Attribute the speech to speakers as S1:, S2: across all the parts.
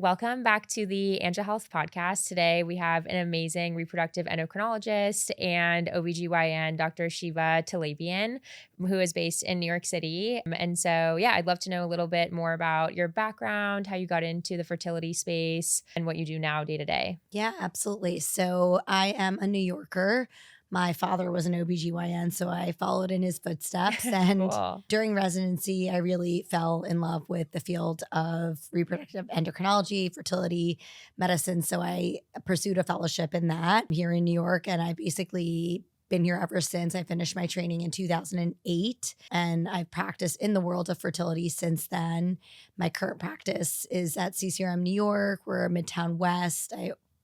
S1: Welcome back to the Angel Health Podcast. Today we have an amazing reproductive endocrinologist and OBGYN, Dr. Sheeva Talebian, who is based in New York City. And so, I'd love to know a little bit more about your background, how you got into the fertility space, and what you do now day to day.
S2: Yeah, absolutely. So I am a New Yorker. My father was an OBGYN, so I followed in his footsteps. And
S1: Cool.
S2: during residency, I really fell in love with the field of reproductive endocrinology, fertility medicine. So I pursued a fellowship in that here in New York. And I basically been here ever since. I finished my training in 2008 and I've practiced in the world of fertility since then. My current practice is at CCRM New York. We're Midtown West.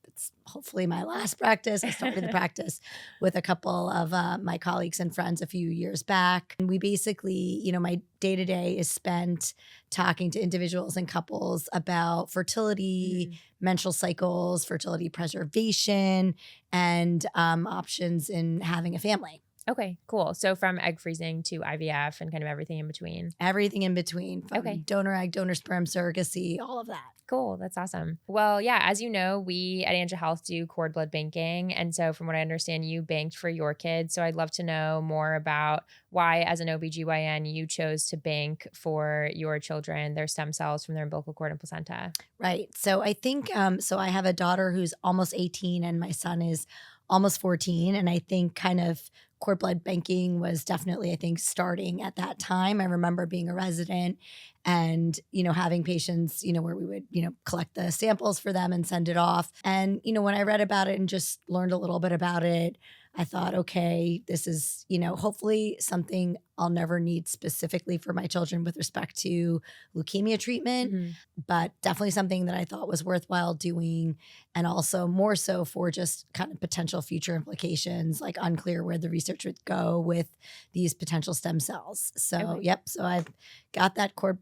S2: It's hopefully my last practice. I started the practice with a couple of my colleagues and friends a few years back. And we basically, my day to day is spent talking to individuals and couples about fertility, menstrual cycles, fertility preservation, and options in having a family.
S1: Okay, cool. So from egg freezing to IVF and kind of everything in between.
S2: Everything in between, from
S1: Okay.
S2: donor egg, donor sperm, surrogacy, all of that.
S1: Cool. That's awesome. Well, as you know, we at Angel Health do cord blood banking. And so from what I understand, you banked for your kids. So I'd love to know more about why, as an OBGYN, you chose to bank for your children, their stem cells from their umbilical cord and placenta.
S2: Right. So I think, so I have a daughter who's almost 18 and my son is almost 14. And I think kind of cord blood banking was definitely, I think, starting at that time. I remember being a resident and, having patients, where we would, collect the samples for them and send it off. And, when I read about it and just learned a little bit about it, I thought, okay, this is, hopefully something I'll never need specifically for my children with respect to leukemia treatment, but definitely something that I thought was worthwhile doing. And also more so for just kind of potential future implications, like unclear where the research would go with these potential stem cells. So,
S1: Okay.
S2: So I've got that cord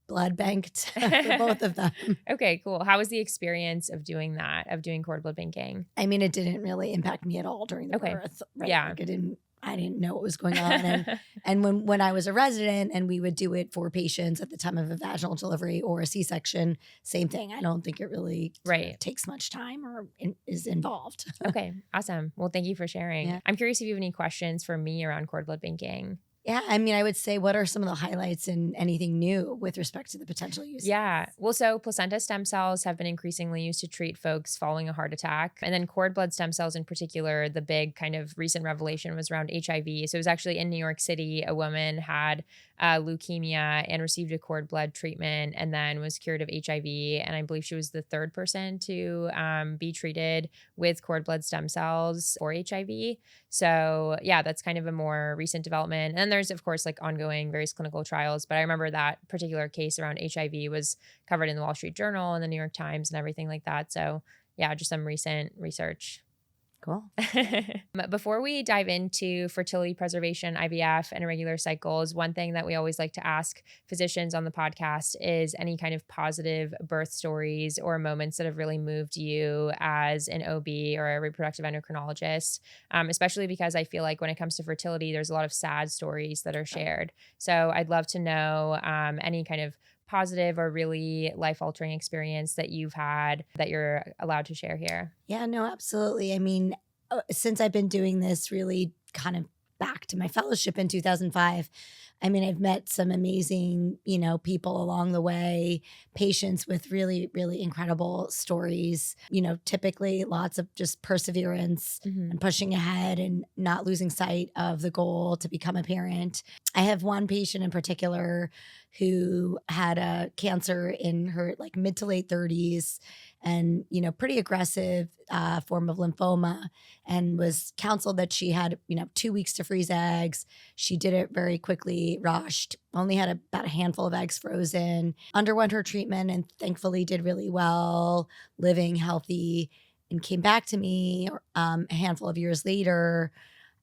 S2: blood banked for both of them.
S1: Okay, cool. How was the experience of doing that, of doing cord blood banking?
S2: I mean, it didn't really impact me at all during the
S1: Okay.
S2: birth. Right?
S1: Yeah.
S2: Like I didn't know what was going on. And when I was a resident and we would do it for patients at the time of a vaginal delivery or a C-section, same thing. I don't think it really takes much time or is involved.
S1: Okay, awesome. Well, thank you for sharing.
S2: Yeah.
S1: I'm curious if you have any questions for me around cord blood banking.
S2: Yeah, I mean, I would say, what are some of the highlights and anything new with respect to the potential use?
S1: Yeah. Well, so placenta stem cells have been increasingly used to treat folks following a heart attack. And then cord blood stem cells in particular, the big kind of recent revelation was around HIV. So it was actually in New York City, a woman had leukemia and received a cord blood treatment and then was cured of HIV. And I believe she was the third person to be treated with cord blood stem cells for HIV. So that's kind of a more recent development. And then there's, of course, like ongoing various clinical trials. But I remember that particular case around HIV was covered in the Wall Street Journal and the New York Times and everything like that. So just some recent research.
S2: Cool.
S1: But before we dive into fertility preservation, IVF, and irregular cycles, one thing that we always like to ask physicians on the podcast is any kind of positive birth stories or moments that have really moved you as an OB or a reproductive endocrinologist, especially because I feel like when it comes to fertility, there's a lot of sad stories that are shared. So I'd love to know any kind of positive or really life-altering experience that you've had that you're allowed to share here.
S2: Yeah, no, absolutely. I mean, since I've been doing this really kind of back to my fellowship in 2005, I mean, I've met some amazing, people along the way, patients with really, really incredible stories, typically lots of just perseverance and pushing ahead and not losing sight of the goal to become a parent. I have one patient in particular who had a cancer in her like mid to late 30s and, pretty aggressive form of lymphoma, and was counseled that she had, 2 weeks to freeze eggs. She did it very quickly, rushed, only had about a handful of eggs frozen, underwent her treatment and thankfully did really well, living healthy, and came back to me a handful of years later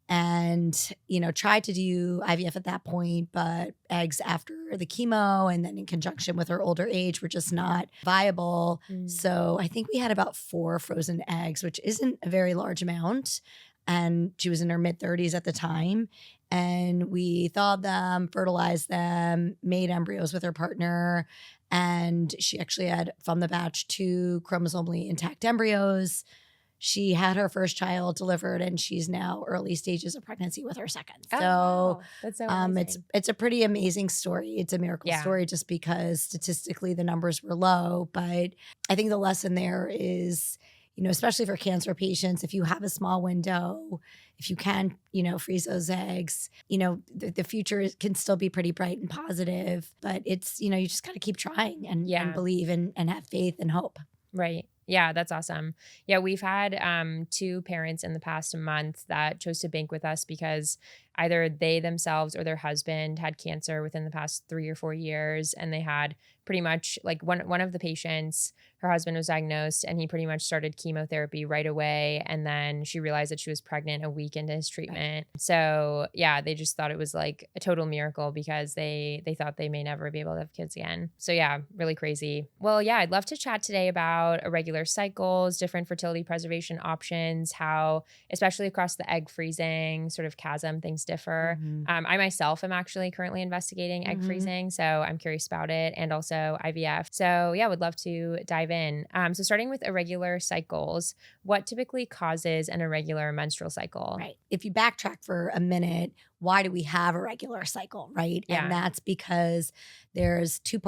S2: and, tried to do IVF at that point, but eggs after the chemo and then in conjunction with her older age were just not viable. So I think we had about 4 frozen eggs, which isn't a very large amount. And she was in her mid 30s at the time. And we thawed them, fertilized them, made embryos with her partner. And she actually had, from the batch, 2 chromosomally intact embryos. She had her first child delivered, and she's now early stages of pregnancy with her second.
S1: Oh,
S2: So
S1: wow. That's so amazing.
S2: it's a pretty amazing story. It's a miracle
S1: Yeah.
S2: story just because statistically the numbers were low. But I think the lesson there is, especially for cancer patients, if you have a small window, if you can, freeze those eggs, the future can still be pretty bright and positive. But it's, you just got to keep trying and believe and have faith and hope.
S1: Right. Yeah, that's awesome. Yeah, we've had 2 parents in the past month that chose to bank with us because either they themselves or their husband had cancer within the past 3 or 4 years, and they had pretty much like one of the patients, her husband was diagnosed and he pretty much started chemotherapy right away, and then she realized that she was pregnant a week into his treatment. So yeah, they just thought it was like a total miracle because they thought they may never be able to have kids again. So yeah, really crazy. Well, yeah, I'd love to chat today about irregular cycles, different fertility preservation options, how especially across the egg freezing sort of chasm things differ. I myself am actually currently investigating egg freezing, so I'm curious about it, and also IVF. So yeah, would love to dive in. So starting with irregular cycles, what typically causes an irregular menstrual cycle?
S2: Right. If you backtrack for a minute, why do we have a regular cycle, right?
S1: Yeah.
S2: And that's because there's 2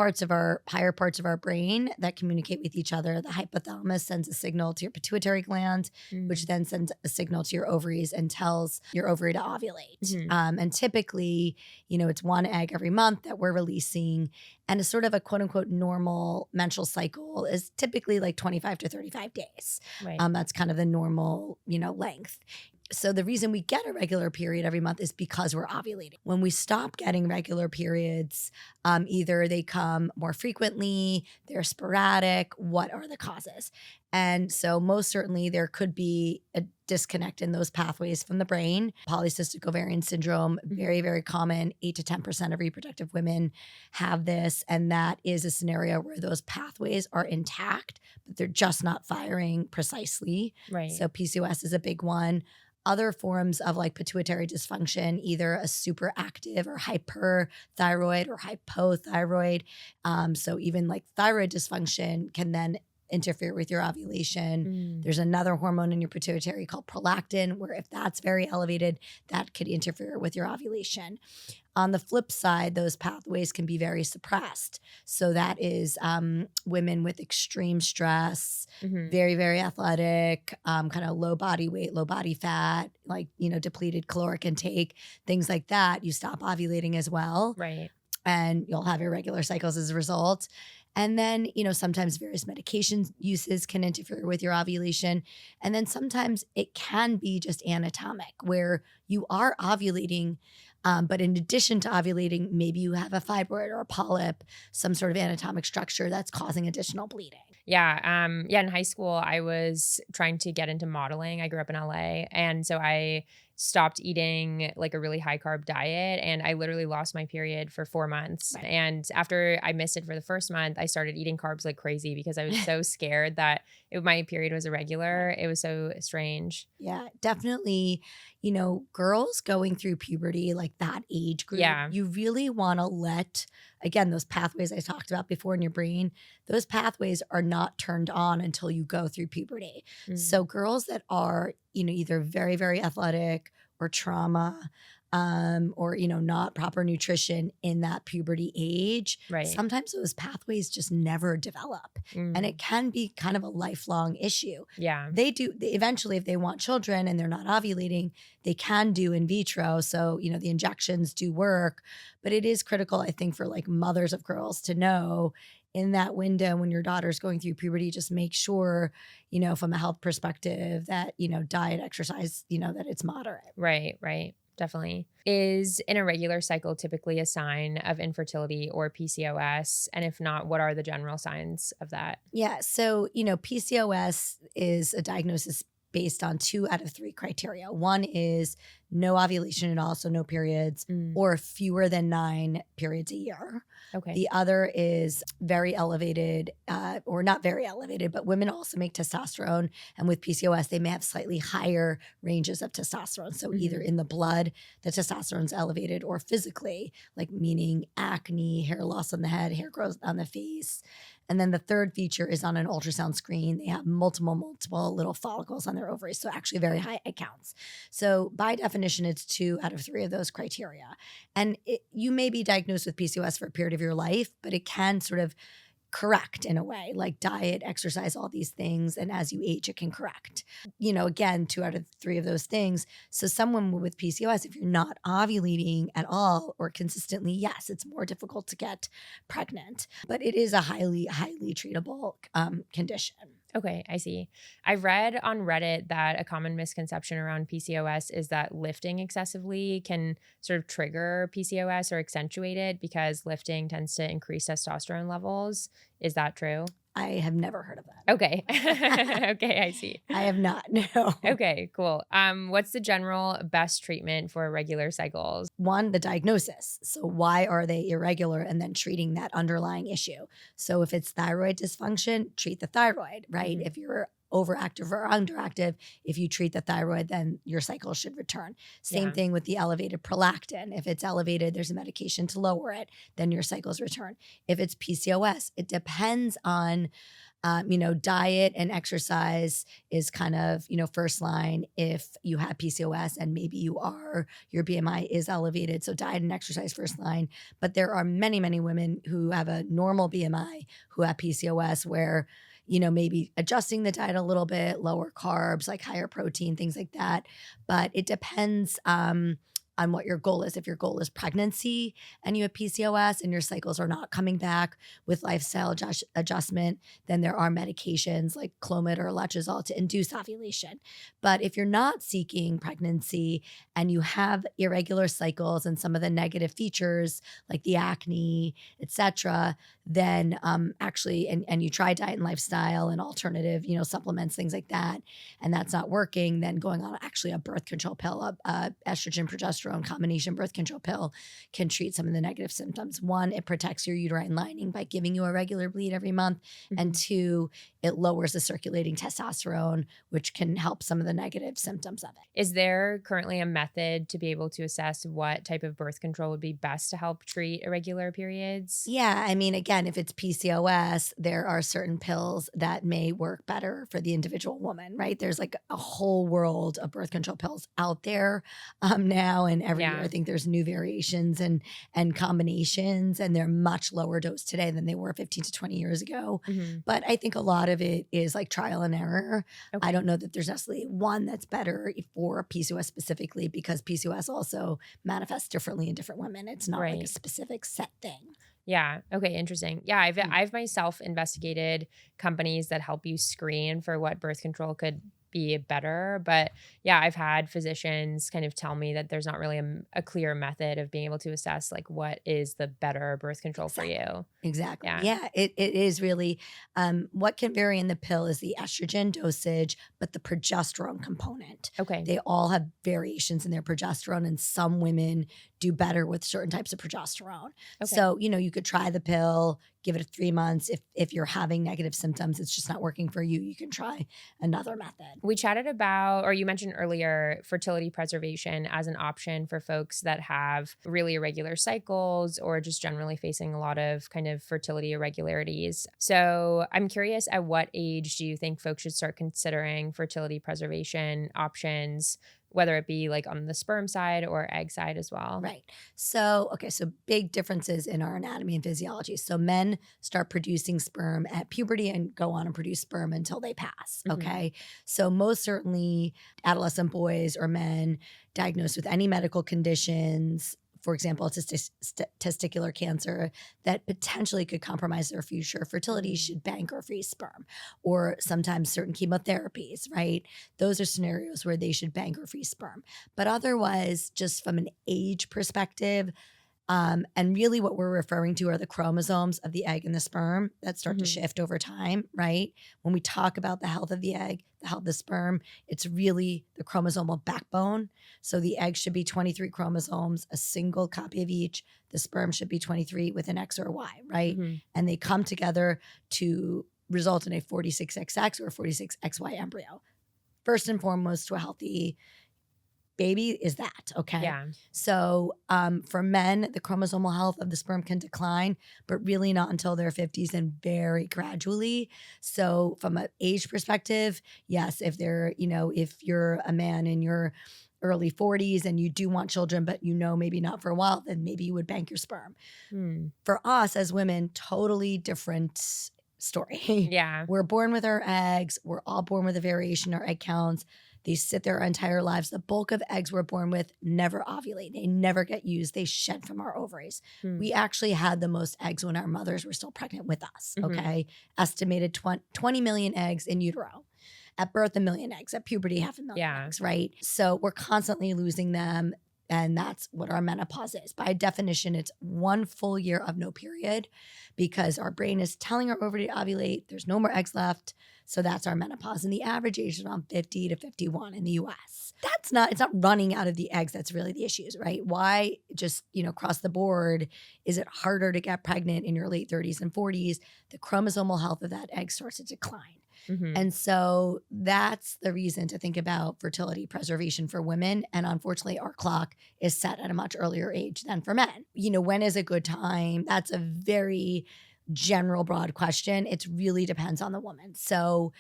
S2: higher parts of our brain that communicate with each other. The hypothalamus sends a signal to your pituitary gland, which then sends a signal to your ovaries and tells your ovary to ovulate. And typically, it's 1 egg every month that we're releasing. And a sort of a quote unquote normal menstrual cycle is typically like 25 to 35 days.
S1: Right.
S2: That's kind of the normal, length. So the reason we get a regular period every month is because we're ovulating. When we stop getting regular periods, either they come more frequently, they're sporadic. What are the causes? And so most certainly there could be a disconnect in those pathways from the brain. Polycystic ovarian syndrome, very, very common. 8 to 10% of reproductive women have this. And that is a scenario where those pathways are intact, but they're just not firing precisely.
S1: Right.
S2: So PCOS is a big one. Other forms of like pituitary dysfunction, either a super active or hyperthyroid or hypothyroid. So even like thyroid dysfunction can then interfere with your ovulation. There's another hormone in your pituitary called prolactin, where if that's very elevated, that could interfere with your ovulation. On the flip side, those pathways can be very suppressed. So that is women with extreme stress, very, very athletic, kind of low body weight, low body fat, like, depleted caloric intake, things like that. You stop ovulating as well.
S1: Right.
S2: And you'll have irregular cycles as a result. And then, sometimes various medication uses can interfere with your ovulation. And then sometimes it can be just anatomic, where you are ovulating, but in addition to ovulating, maybe you have a fibroid or a polyp, some sort of anatomic structure that's causing additional bleeding.
S1: Yeah. In high school, I was trying to get into modeling. I grew up in LA. And so I stopped eating like a really high carb diet, and I literally lost my period for 4 months.
S2: Right.
S1: And after I missed it for the first month, I started eating carbs like crazy because I was so scared that my period was irregular. It was so strange.
S2: Yeah, definitely. Girls going through puberty, like that age group, you really want to let, again, those pathways I talked about before in your brain, those pathways are not turned on until you go through puberty. So girls that are, either very, very athletic or trauma, or, not proper nutrition in that puberty age,
S1: Right.
S2: sometimes those pathways just never develop. And it can be kind of a lifelong issue.
S1: Yeah.
S2: They eventually, if they want children and they're not ovulating, they can do in vitro. So, the injections do work, but it is critical, I think, for like mothers of girls to know in that window when your daughter's going through puberty, just make sure, from a health perspective that, diet, exercise, that it's moderate.
S1: Right. Definitely. Is an irregular cycle typically a sign of infertility or PCOS? And if not, what are the general signs of that?
S2: Yeah. So, PCOS is a diagnosis based on 2 out of 3 criteria. One is no ovulation at all, so no periods, or fewer than 9 periods a year.
S1: Okay.
S2: The other is very elevated, or not very elevated, but women also make testosterone. And with PCOS, they may have slightly higher ranges of testosterone. So either in the blood, the testosterone's elevated, or physically, like meaning acne, hair loss on the head, hair growth on the face. And then the third feature is on an ultrasound screen. They have multiple little follicles on their ovaries. So actually very high counts. So by definition, it's 2 out of 3 of those criteria. And you may be diagnosed with PCOS for a period of your life, but it can sort of correct in a way, like diet, exercise, all these things. And as you age, it can correct. Again, 2 out of 3 of those things. So someone with PCOS, if you're not ovulating at all or consistently, yes, it's more difficult to get pregnant, but it is a highly, highly treatable condition.
S1: Okay, I see. I've read on Reddit that a common misconception around PCOS is that lifting excessively can sort of trigger PCOS or accentuate it because lifting tends to increase testosterone levels. Is that true?
S2: I have never heard of that.
S1: Okay. Okay, I see.
S2: I have not, no.
S1: Okay, cool. What's the general best treatment for irregular cycles?
S2: One, the diagnosis. So why are they irregular, and then treating that underlying issue. So if it's thyroid dysfunction, treat the thyroid, right? If you're overactive or underactive, if you treat the thyroid, then your cycle should return. Same thing with the elevated prolactin. If it's elevated, there's a medication to lower it, then your cycles return. If it's PCOS, it depends on diet and exercise is kind of, first line if you have PCOS and maybe your BMI is elevated. So diet and exercise first line. But there are many, many women who have a normal BMI who have PCOS where, maybe adjusting the diet a little bit, lower carbs, like higher protein, things like that. But it depends on what your goal is. If your goal is pregnancy and you have PCOS and your cycles are not coming back with lifestyle adjustment, then there are medications like Clomid or Letrozole to induce ovulation. But if you're not seeking pregnancy and you have irregular cycles and some of the negative features like the acne, etc., then actually, and you try diet and lifestyle and alternative, supplements, things like that, and that's not working, then going on actually a birth control pill, estrogen, progesterone combination birth control pill can treat some of the negative symptoms. One, it protects your uterine lining by giving you a regular bleed every month. And 2, it lowers the circulating testosterone, which can help some of the negative symptoms of it.
S1: Is there currently a method to be able to assess what type of birth control would be best to help treat irregular periods?
S2: Yeah. I mean, again, if it's PCOS, there are certain pills that may work better for the individual woman, right? There's like a whole world of birth control pills out there now. And every year, I think there's new variations and combinations, and they're much lower dose today than they were 15 to 20 years ago. But I think a lot of it is like trial and error. I don't know that there's necessarily one that's better for PCOS specifically, because PCOS also manifests differently in different women. It's not like a specific set thing.
S1: Yeah. Okay. Interesting. Yeah. I've myself investigated companies that help you screen for what birth control could be better. But yeah, I've had physicians kind of tell me that there's not really a clear method of being able to assess like what is the better birth control for you.
S2: Exactly. Yeah, it is really what can vary in the pill is the estrogen dosage, but the progesterone component.
S1: Okay.
S2: They all have variations in their progesterone, and some women do better with certain types of progesterone. Okay. So, you could try the pill, give it 3 months. If you're having negative symptoms, it's just not working for you, you can try another method.
S1: We chatted about, or you mentioned earlier, fertility preservation as an option for folks that have really irregular cycles or just generally facing a lot of kind of fertility irregularities. So I'm curious, at what age do you think folks should start considering fertility preservation options, whether it be like on the sperm side or egg side as well?
S2: Right. So big differences in our anatomy and physiology. So men start producing sperm at puberty and go on and produce sperm until they pass. Okay. So most certainly adolescent boys or men diagnosed with any medical conditions, for example, testicular cancer that potentially could compromise their future fertility, should bank or freeze sperm, or sometimes certain chemotherapies, right? Those are scenarios where they should bank or freeze sperm. But otherwise, just from an age perspective, And really what we're referring to are the chromosomes of the egg and the sperm that start to shift over time, right? When we talk about the health of the egg, the health of the sperm, it's really the chromosomal backbone. So the egg should be 23 chromosomes, a single copy of each. The sperm should be 23 with an X or a Y, right? And they come together to result in a 46XX or 46XY embryo. First and foremost, to a healthy baby is that, okay?
S1: Yeah.
S2: So for men, the chromosomal health of the sperm can decline, but really not until their 50s and very gradually. So from an age perspective, yes, if you're a man in your early 40s and you do want children, but maybe not for a while, then maybe you would bank your sperm. For us as women, totally different story.
S1: Yeah.
S2: We're born with our eggs. We're all born with a variation in our egg counts. They sit their entire lives. The bulk of eggs we're born with never ovulate. They never get used. They shed from our ovaries. We actually had the most eggs when our mothers were still pregnant with us, okay? Estimated 20 million eggs in utero. At birth, 1 million eggs. At puberty, 500,000 eggs, right? So we're constantly losing them. And that's what our menopause is. By definition, it's 1 full year of no period because our brain is telling our ovary to ovulate. There's no more eggs left. So that's our menopause. And the average age is around 50 to 51 in the US. It's not running out of the eggs that's really the issues, right? Why just, across the board, is it harder to get pregnant in your late 30s and 40s? The chromosomal health of that egg starts to decline. And so that's the reason to think about fertility preservation for women. And unfortunately, our clock is set at a much earlier age than for men. When is a good time? That's a very general, broad question. It really depends on the woman. So,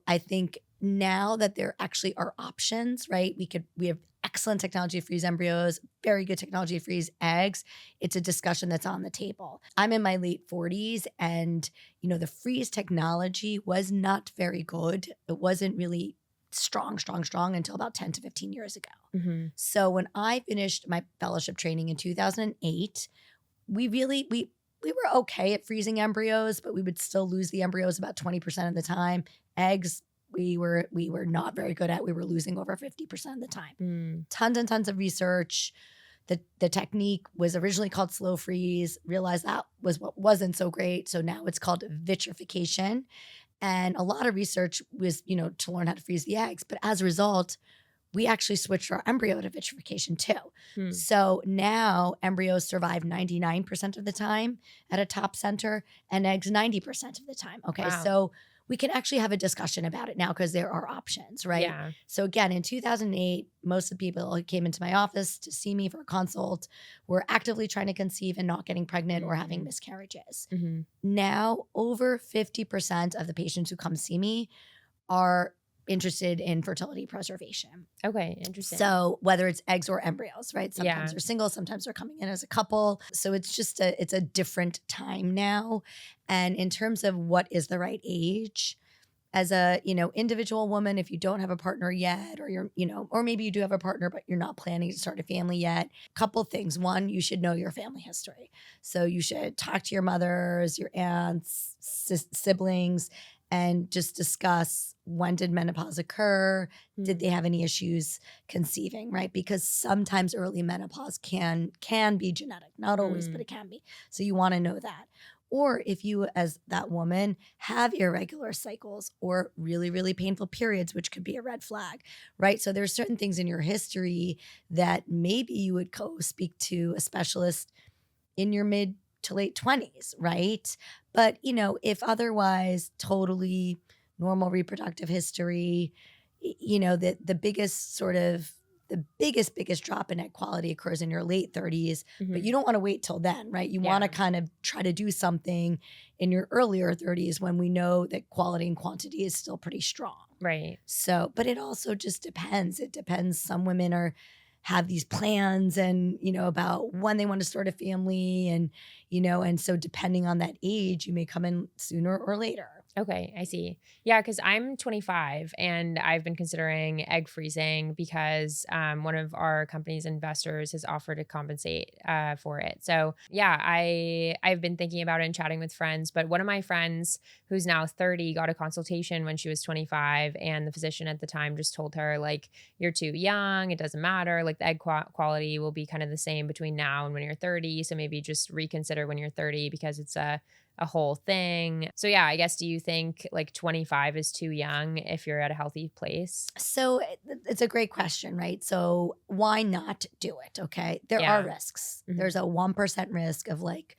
S2: I think now that there actually are options, right? We have excellent technology to freeze embryos, very good technology to freeze eggs. It's a discussion that's on the table. I'm in my late 40s and, the freeze technology was not very good. It wasn't really strong until about 10 to 15 years ago. So when I finished my fellowship training in 2008, we were okay at freezing embryos, but we would still lose the embryos about 20% of the time. Eggs, we were not very good at. We were losing over 50% of the time. Tons and tons of research. The technique was originally called slow freeze. Realized that was what wasn't so great. So now it's called vitrification. And a lot of research was, to learn how to freeze the eggs. But as a result, we actually switched our embryo to vitrification too. So now embryos survive 99% of the time at a top center and eggs 90% of the time. Okay,
S1: Wow.
S2: So we can actually have a discussion about it now because there are options, right?
S1: Yeah.
S2: So again, in 2008, most of the people who came into my office to see me for a consult were actively trying to conceive and not getting pregnant or having miscarriages. Now, over 50% of the patients who come see me are interested in fertility preservation.
S1: Okay, interesting.
S2: So whether it's eggs or embryos, right? Sometimes they're single, sometimes they're coming in as a couple. So it's just it's a different time now. And in terms of what is the right age, as a, individual woman, if you don't have a partner yet, or you're, or maybe you do have a partner, but you're not planning to start a family yet, couple things. One, you should know your family history. So you should talk to your mothers, your aunts, siblings, and just discuss when did menopause occur? Did they have any issues conceiving, right? Because sometimes early menopause can be genetic. Not always, but it can be. So you want to know that. Or if you, as that woman, have irregular cycles or really, really painful periods, which could be a red flag, right? So there's certain things in your history that maybe you would go speak to a specialist in your mid to late 20s, right? But, if otherwise totally normal reproductive history, the biggest drop in egg quality occurs in your late 30s, but you don't want to wait till then, right? You want to kind of try to do something in your earlier 30s when we know that quality and quantity is still pretty strong.
S1: Right.
S2: So, but it also just depends. It depends. Some women have these plans and, about when they want to start a family and, and so depending on that age, you may come in sooner or later.
S1: Okay, I see. Yeah, because I'm 25 and I've been considering egg freezing because one of our company's investors has offered to compensate for it. So yeah, I've been thinking about it and chatting with friends. But one of my friends who's now 30 got a consultation when she was 25, and the physician at the time just told her like, "You're too young. It doesn't matter. Like the egg quality will be kind of the same between now and when you're 30. So maybe just reconsider when you're 30 because it's a whole thing." So yeah, I guess do you think like 25 is too young if you're at a healthy place?
S2: So it's a great question, right? So why not do it? Okay. There are
S1: Yeah.
S2: risks.
S1: Mhm.
S2: There's a 1% risk of like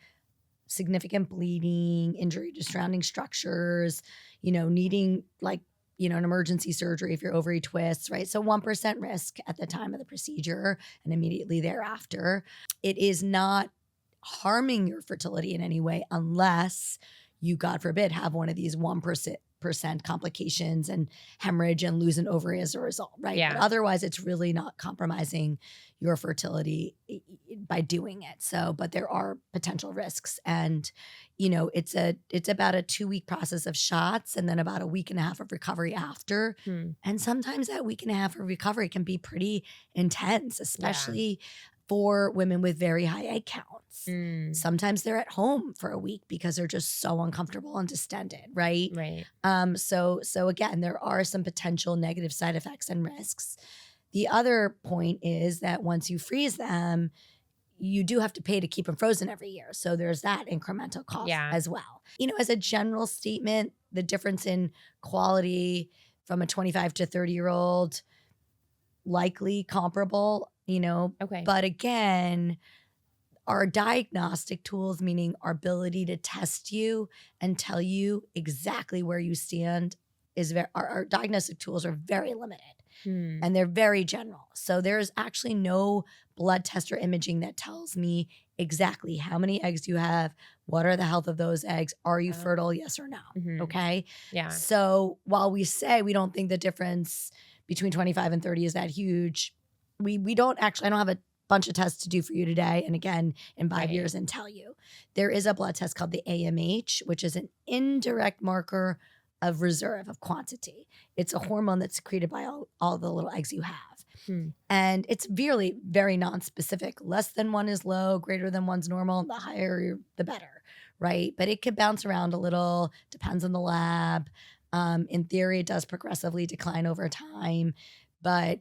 S2: significant bleeding, injury to surrounding structures, needing like, an emergency surgery if your ovary twists, right? So 1% risk at the time of the procedure and immediately thereafter. It is not harming your fertility in any way unless you, God forbid, have one of these 1% complications and hemorrhage and lose an ovary as a result, right? But
S1: Yeah.
S2: otherwise, it's really not compromising your fertility by doing it. So, but there are potential risks, and it's about a 2-week process of shots, and then about a week and a half of recovery after.
S1: Hmm.
S2: And sometimes that week and a half of recovery can be pretty intense,
S1: Yeah.
S2: especially for women with very high egg counts.
S1: Mm.
S2: Sometimes they're at home for a week because they're just so uncomfortable and distended, right?
S1: Right.
S2: So again, there are some potential negative side effects and risks. The other point is that once you freeze them, you do have to pay to keep them frozen every year. So there's that incremental cost
S1: Yeah.
S2: as well. As a general statement, the difference in quality from a 25 to 30-year-old, likely comparable,
S1: Okay.
S2: but again, our diagnostic tools, meaning our ability to test you and tell you exactly where you stand, is our diagnostic tools are very limited
S1: Hmm.
S2: and they're very general. So there's actually no blood test or imaging that tells me exactly how many eggs you have, what are the health of those eggs, are you fertile, yes or no.
S1: Mhm.
S2: Okay.
S1: Yeah.
S2: So while we say we don't think the difference between 25 and 30 is that huge, we don't actually, I don't have a bunch of tests to do for you today. And again, in 5
S1: Right.
S2: years and tell you. There is a blood test called the AMH, which is an indirect marker of reserve, of quantity. It's a hormone that's secreted by all the little eggs you have.
S1: Hmm.
S2: And it's really very non-specific. Less than 1 is low, greater than 1's normal. The higher, the better, right? But it could bounce around a little, depends on the lab. In theory, it does progressively decline over time. But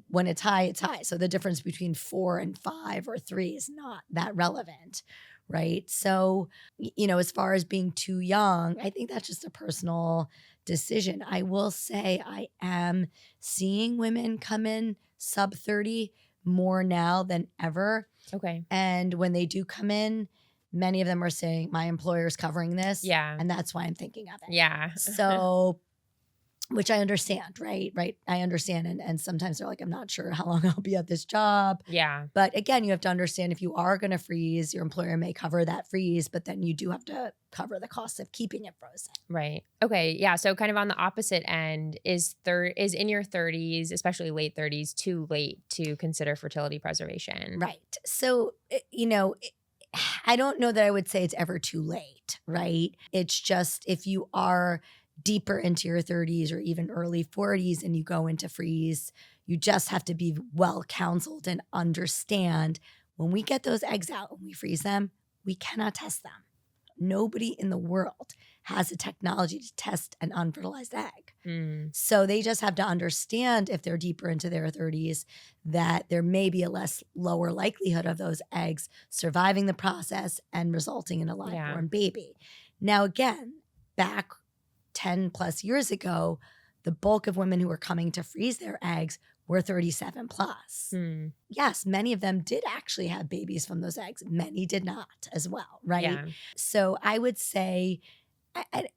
S2: when it's high, it's high. So the difference between 4 and 5 or 3 is not that relevant, right? So, as far as being too young, I think that's just a personal decision. I will say I am seeing women come in sub 30 more now than ever.
S1: Okay.
S2: And when they do come in, many of them are saying, my employer's covering this.
S1: Yeah.
S2: And that's why I'm thinking of it.
S1: Yeah.
S2: So, which I understand, right? Right. I understand. And sometimes they're like, I'm not sure how long I'll be at this job.
S1: Yeah.
S2: But again, you have to understand if you are going to freeze, your employer may cover that freeze, but then you do have to cover the cost of keeping it frozen.
S1: Right. Okay. Yeah. So kind of on the opposite end, is in your 30s, especially late 30s, too late to consider fertility preservation?
S2: Right. So, I don't know that I would say it's ever too late, right? It's just if you are deeper into your 30s or even early 40s and you go into freeze, you just have to be well counseled and understand when we get those eggs out and we freeze them, we cannot test them. Nobody in the world has the technology to test an unfertilized egg.
S1: Mm.
S2: So they just have to understand if they're deeper into their 30s that there may be a lower likelihood of those eggs surviving the process and resulting in a live-born baby. Now, again, back 10 plus years ago, the bulk of women who were coming to freeze their eggs were 37 plus.
S1: Mm.
S2: Yes, many of them did actually have babies from those eggs. Many did not as well, right?
S1: Yeah.
S2: So I would say,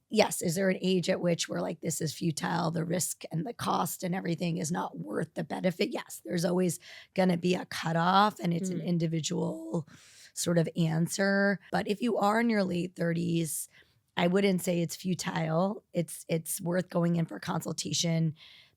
S2: yes, is there an age at which we're like, this is futile, the risk and the cost and everything is not worth the benefit? Yes, there's always going to be a cutoff and it's an individual sort of answer. But if you are in your late 30s, I wouldn't say it's futile. It's worth going in for a consultation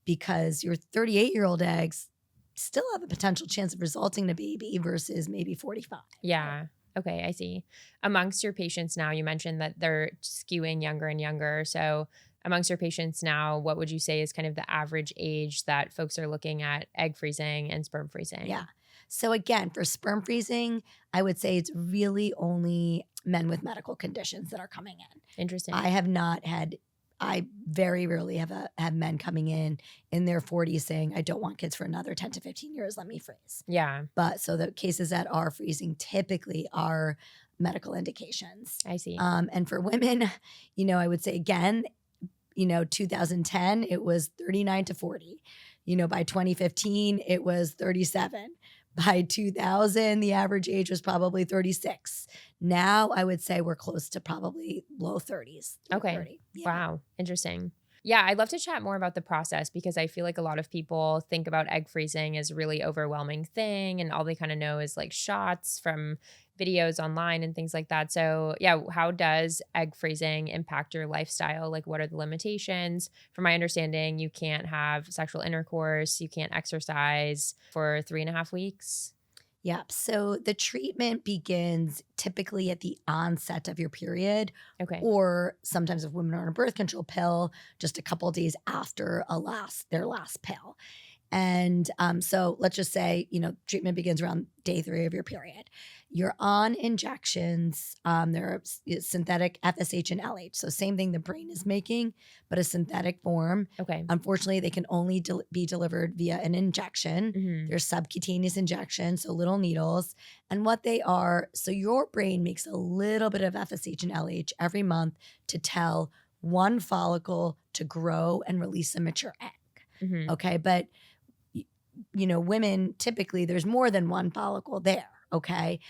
S2: because your 38-year-old eggs still have a potential chance of resulting in a baby versus maybe 45.
S1: Yeah. Okay, I see. Amongst your patients now, you mentioned that they're skewing younger and younger. So, amongst your patients now, what would you say is kind of the average age that folks are looking at egg freezing and sperm
S2: Yeah.
S1: freezing?
S2: So again, for sperm freezing, I would say it's really only men with medical conditions that are coming in.
S1: Interesting.
S2: I have not had. I very rarely have men coming in their 40s saying, I don't want kids for another 10 to 15 years. Let me freeze.
S1: Yeah,
S2: But so the cases that are freezing typically are medical indications.
S1: I see.
S2: And for women, I would say again, 2010, it was 39 to 40. By 2015, it was 37. By 2000, the average age was probably 36. Now I would say we're close to probably low 30s.
S1: Okay.
S2: 30. Yeah.
S1: Wow. Interesting. Yeah, I'd love to chat more about the process because I feel like a lot of people think about egg freezing as a really overwhelming thing and all they kind of know is like shots from videos online and things like that. So, yeah, how does egg freezing impact your lifestyle? Like, what are the limitations? From my understanding, you can't have sexual intercourse, you can't exercise for 3.5 weeks.
S2: Yep. So the treatment begins typically at the onset of your period,
S1: Okay.
S2: or sometimes if women are on a birth control pill, just a couple of days after their last pill. And so let's just say, treatment begins around day 3 of your period. You're on injections. There are synthetic FSH and LH. So same thing the brain is making, but a synthetic form.
S1: Okay.
S2: Unfortunately, they can only be delivered via an injection.
S1: Hmm.
S2: They're subcutaneous injections, so little needles. And what they are, so your brain makes a little bit of FSH and LH every month to tell one follicle to grow and release a mature egg.
S1: Hmm.
S2: Okay. But women typically there's more than one follicle there. Okay.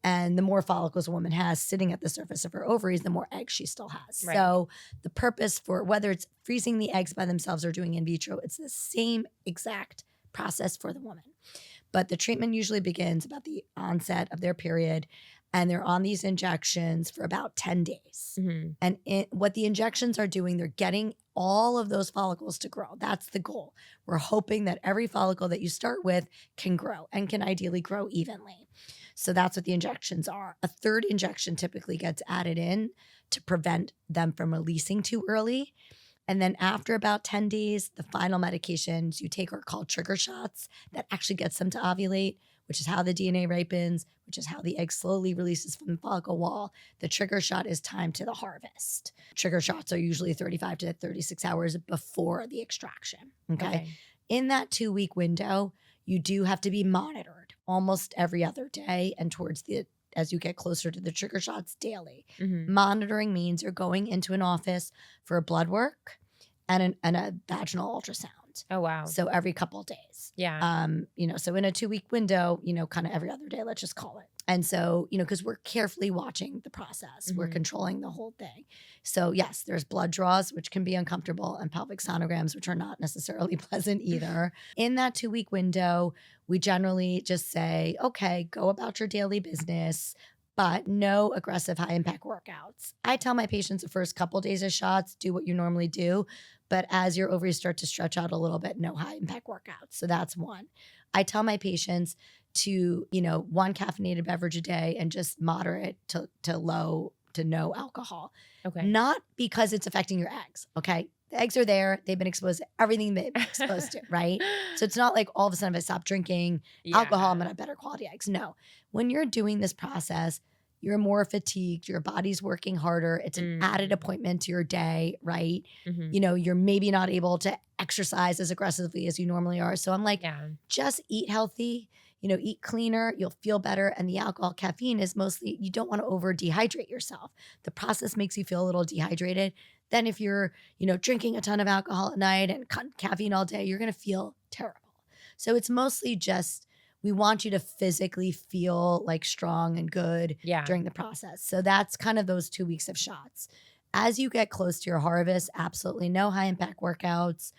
S2: And the more follicles a woman has sitting at the surface of her ovaries, the more eggs she still has.
S1: Right.
S2: So the purpose for whether it's freezing the eggs by themselves or doing in vitro, it's the same exact process for the woman. But the treatment usually begins about the onset of their period, and they're on these injections for about 10 days.
S1: Hmm.
S2: And what the injections are doing, they're getting all of those follicles to grow. That's the goal. We're hoping that every follicle that you start with can grow and can ideally grow evenly. So that's what the injections are. A third injection typically gets added in to prevent them from releasing too early. And then after about 10 days, the final medications you take are called trigger shots that actually gets them to ovulate, which is how the DNA ripens, which is how the egg slowly releases from the follicle wall. The trigger shot is timed to the harvest. Trigger shots are usually 35 to 36 hours before the extraction. Okay. In that 2-week window, you do have to be monitored almost every other day and as you get closer to the trigger shots daily.
S1: Hmm.
S2: Monitoring means you're going into an office for a blood work and a vaginal ultrasound.
S1: Oh, wow.
S2: So every couple of days.
S1: Yeah.
S2: So in a 2-week window, kind of every other day, let's just call it. And so, because we're carefully watching the process, we're
S1: Mhm.
S2: controlling the whole thing. So yes, there's blood draws, which can be uncomfortable, and pelvic sonograms, which are not necessarily pleasant either. In that 2-week window, we generally just say, okay, go about your daily business, but no aggressive high impact workouts. I tell my patients the first couple days of shots, do what you normally do. But as your ovaries start to stretch out a little bit, no high impact workouts. So that's one. I tell my patients to, one caffeinated beverage a day and just moderate to low to no alcohol.
S1: Okay.
S2: Not because it's affecting your eggs. Okay. The eggs are there. They've been exposed to everything they've been exposed to, right? So it's not like all of a sudden if I stop drinking alcohol, I'm going to have better quality eggs. No. When you're doing this process, you're more fatigued, your body's working harder. It's an added appointment to your day, right?
S1: Mhm.
S2: You're maybe not able to exercise as aggressively as you normally are. So I'm like,
S1: Yeah.
S2: just eat healthy, eat cleaner, you'll feel better. And the alcohol, caffeine is mostly, you don't want to over dehydrate yourself. The process makes you feel a little dehydrated. Then if you're, drinking a ton of alcohol at night and caffeine all day, you're going to feel terrible. So it's mostly just, we want you to physically feel like strong and good
S1: Yeah.
S2: during the process. So that's kind of those 2 weeks of shots. As you get close to your harvest, absolutely no high impact workouts,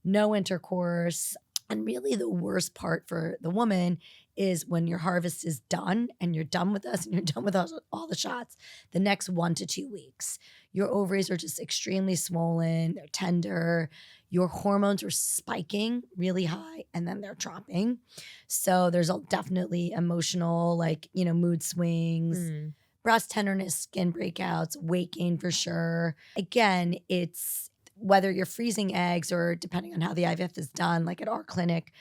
S2: no intercourse. And really the worst part for the woman is when your harvest is done and you're done with us and you're done with all the shots, the next 1 to 2 weeks, your ovaries are just extremely swollen, they're tender, your hormones are spiking really high and then they're dropping. So there's definitely emotional, like, mood swings, breast tenderness, skin breakouts, weight gain for sure. Again, it's whether you're freezing eggs or depending on how the IVF is done, like at our clinic,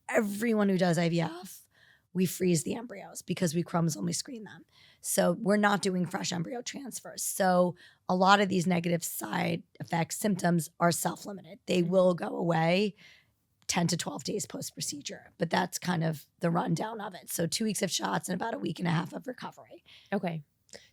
S2: everyone who does IVF, we freeze the embryos because we chromosomally screen them. So we're not doing fresh embryo transfers. So a lot of these negative side effects, symptoms are self-limited. They will go away 10 to 12 days post-procedure, but that's kind of the rundown of it. So 2 weeks of shots and about a week and a half of recovery.
S1: Okay.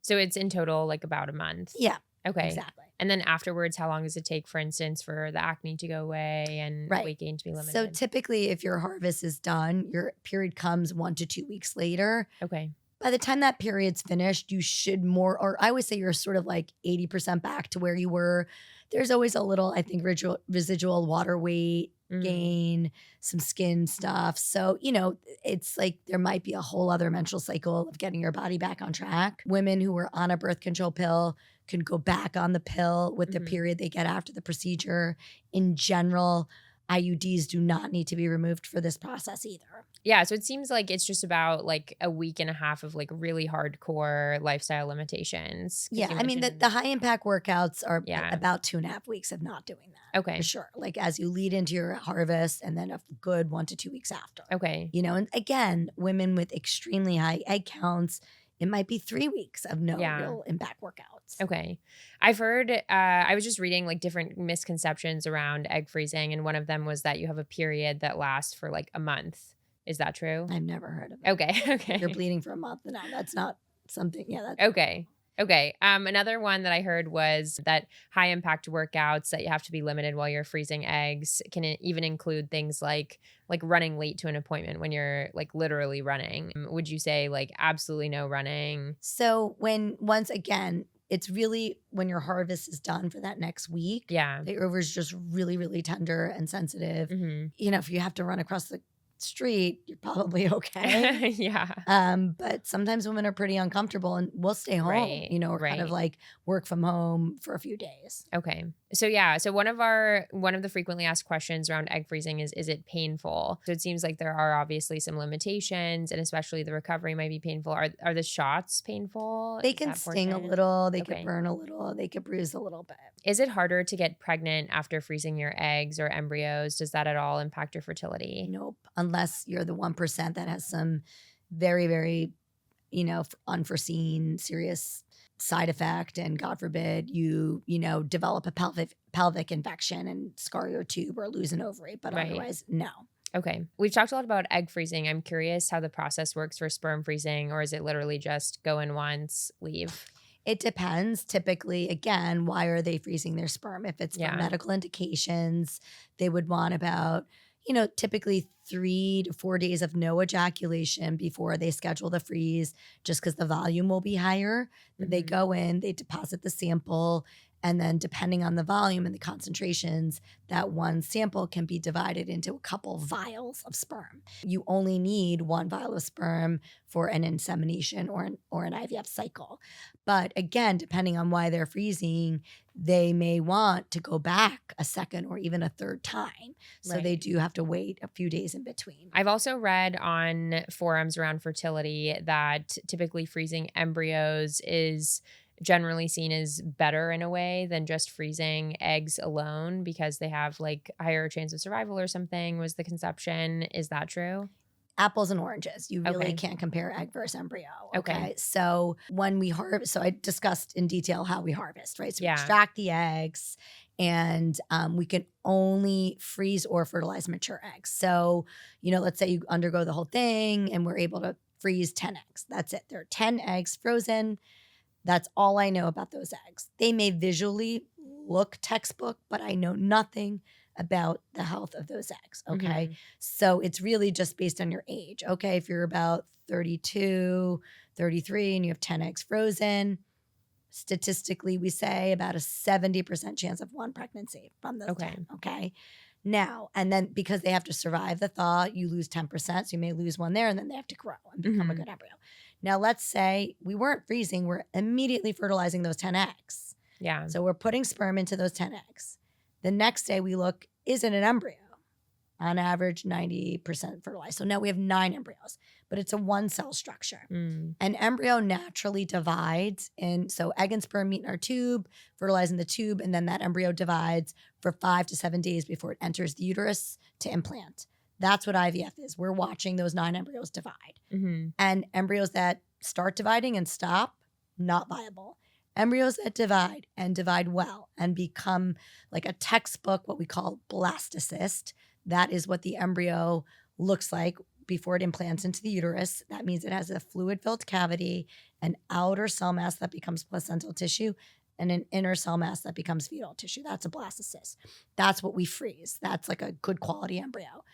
S1: So it's in total like about a month.
S2: Yeah.
S1: Okay.
S2: Exactly.
S1: And then afterwards, how long does it take, for instance, for the acne to go away and weight gain to be limited?
S2: So typically if your harvest is done, your period comes 1 to 2 weeks later.
S1: Okay.
S2: By the time that period's finished, you should or I would say you're sort of like 80% back to where you were. There's always a little, I think, residual water weight gain, some skin stuff. So, it's like there might be a whole other menstrual cycle of getting your body back on track. Women who were on a birth control pill can go back on the pill with the period they get after the procedure. In general, IUDs do not need to be removed for this process either.
S1: Yeah, so it seems like it's just about like a week and a half of like really hardcore lifestyle limitations.
S2: Yeah, I mean, the high impact workouts are about 2.5 weeks of not doing that.
S1: Okay.
S2: For sure. Like as you lead into your harvest and then a good 1 to 2 weeks after.
S1: Okay.
S2: And again, women with extremely high egg counts, it might be 3 weeks of no real impact workouts.
S1: Okay. I've heard, I was just reading like different misconceptions around egg freezing. And one of them was that you have a period that lasts for like a month. Is that true?
S2: I've never heard of it.
S1: Okay. Okay.
S2: You're bleeding for a month. No, that's not something. Yeah.
S1: That's okay. Okay. Another one that I heard was that high impact workouts that you have to be limited while you're freezing eggs can even include things like running late to an appointment when you're like literally running. Would you say like absolutely no running?
S2: So once again, it's really when your harvest is done for that next week.
S1: Yeah.
S2: The ovaries just really, really tender and sensitive. If you have to run across the street, you're probably okay.
S1: Yeah.
S2: But sometimes women are pretty uncomfortable and will stay home, or kind of like work from home for a few days.
S1: Okay. So yeah, so one of the frequently asked questions around egg freezing is it painful? So it seems like there are obviously some limitations and especially the recovery might be painful. Are the shots painful?
S2: They can sting a little, they could burn a little, they could bruise a little bit.
S1: Is it harder to get pregnant after freezing your eggs or embryos? Does that at all impact your fertility?
S2: Nope. Unless you're the 1% that has some very, very, unforeseen serious side effect, and God forbid you develop a pelvic infection and scar your tube or lose an ovary, but otherwise, no.
S1: Okay. We've talked a lot about egg freezing. I'm curious how the process works for sperm freezing, or is it literally just go in once, leave?
S2: It depends. Typically, again, why are they freezing their sperm? If it's for medical indications, they would want about, typically 3 to 4 days of no ejaculation before they schedule the freeze, just because the volume will be higher. They go in, they deposit the sample, and then depending on the volume and the concentrations, that one sample can be divided into a couple vials of sperm. You only need 1 vial of sperm for an insemination or an IVF cycle. But again, depending on why they're freezing, they may want to go back a second or even a third time. So they do have to wait a few days in between.
S1: I've also read on forums around fertility that typically freezing embryos is generally seen as better in a way than just freezing eggs alone because they have like higher chance of survival or something was the conception. Is that true?
S2: Apples and oranges. You really can't compare egg versus embryo. Okay. So when we harvest, so I discussed in detail how we harvest, right? So we extract the eggs and we can only freeze or fertilize mature eggs. So, let's say you undergo the whole thing and we're able to freeze 10 eggs. That's it. There are 10 eggs frozen. That's all I know about those eggs. They may visually look textbook, but I know nothing about the health of those eggs, okay? So it's really just based on your age, okay? If you're about 32, 33, and you have 10 eggs frozen, statistically, we say about a 70% chance of one pregnancy from those 10. Okay. Now, and then because they have to survive the thaw, you lose 10%. So you may lose one there, and then they have to grow and become a good embryo. Now, let's say we weren't freezing. We're immediately fertilizing those 10 eggs.
S1: Yeah.
S2: So we're putting sperm into those 10 eggs. The next day we look, is it an embryo? On average, 90% fertilized. So now we have 9 embryos, but it's a one-cell structure. An embryo naturally divides. And so egg and sperm meet in our tube, fertilize in the tube, and then that embryo divides for 5 to 7 days before it enters the uterus to implant. That's what IVF is. We're watching those 9 embryos divide. And embryos that start dividing and stop, not viable. Embryos that divide and divide well and become like a textbook, what we call blastocyst. That is what the embryo looks like before it implants into the uterus. That means it has a fluid-filled cavity, an outer cell mass that becomes placental tissue, and an inner cell mass that becomes fetal tissue. That's a blastocyst. That's what we freeze. That's like a good quality embryo.